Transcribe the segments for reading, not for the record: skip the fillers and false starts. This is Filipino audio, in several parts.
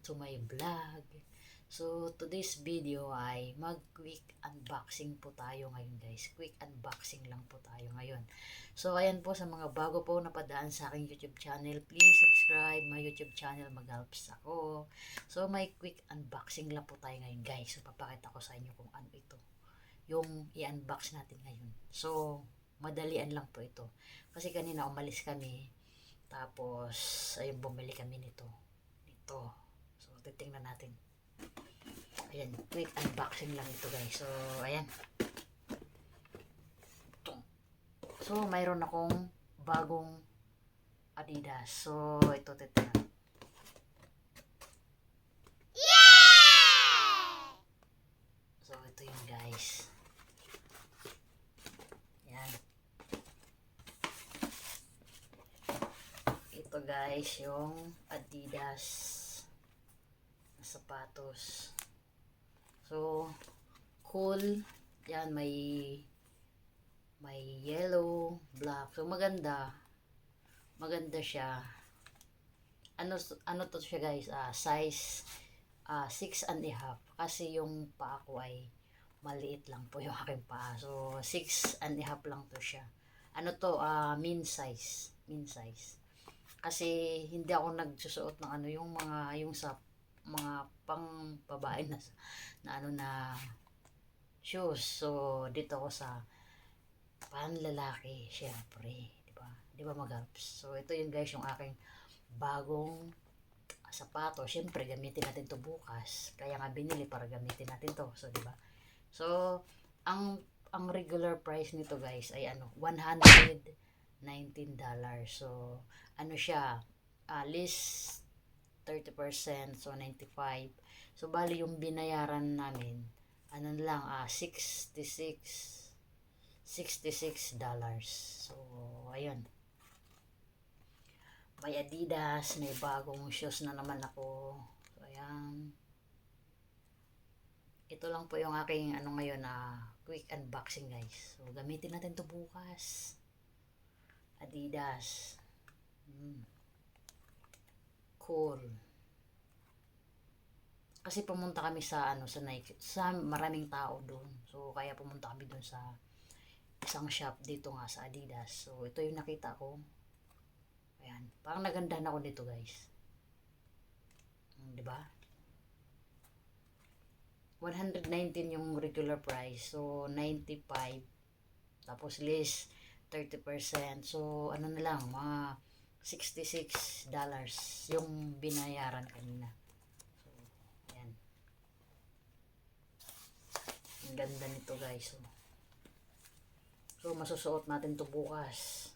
to my vlog. So today's video ay mag-quick unboxing po tayo ngayon guys. Quick unboxing lang po tayo ngayon. So ayan po, sa mga bago po napadaan sa aking YouTube channel, please subscribe my YouTube channel, mag-helps ako. So may quick unboxing lang po tayo ngayon guys. So papakita ko sa inyo kung ano ito, yung i-unbox natin ngayon. So madalian lang po ito. Kasi kanina umalis kami, tapos ayun, bumili kami nito. So titingnan natin. Ayan, quick unboxing lang ito guys. So ayan. So mayroon akong bagong Adidas. So ito, titingnan. So ito yun guys. Ayan. Ito guys, yung Adidas na sapatos. So cool. Yan, may yellow, black. So maganda siya. Ano to siya guys? Size 6.5. Kasi yung paa ko ay maliit lang po yung aking paa. So 6.5 lang to siya. Ano to? Min size. Kasi hindi ako nagsusuot ng ano, yung sa mga pang babae na shoes. So dito ako sa panlalaki, syempre, di ba mag-helps. So ito yun guys, yung aking bagong sapato. Syempre gamitin natin to bukas, kaya nga binili para gamitin natin to. So di ba, so ang regular price nito guys ay $119. So ano siya, list 30%, so 95. So bali yung binayaran namin lang, $66. So ayun, may Adidas, may bagong shoes na naman ako. So ayan, ito lang po yung aking ngayon quick unboxing guys. So gamitin natin to bukas. Adidas. Cool. Kasi pumunta kami sa sa Nike, sa maraming tao doon. So kaya pumunta kami doon sa isang shop dito nga sa Adidas. So ito yung nakita ko. Ayan, parang nagandahan ako dito guys. Di ba? 119 yung regular price. So 95. Tapos less 30%. So ano na lang, mga $66 yung binayaran kanina. So ayan, ang ganda nito guys. So masusuot natin to bukas.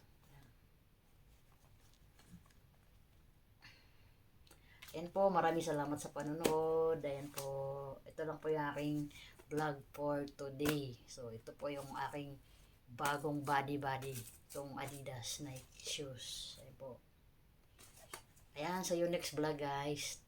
Ayan po, maraming salamat sa panonood. Ayan po, ito lang po yung aking vlog for today. So ito po yung aking bagong body itong Adidas Nike shoes. Ayan po. Ayan, sa yung next vlog guys.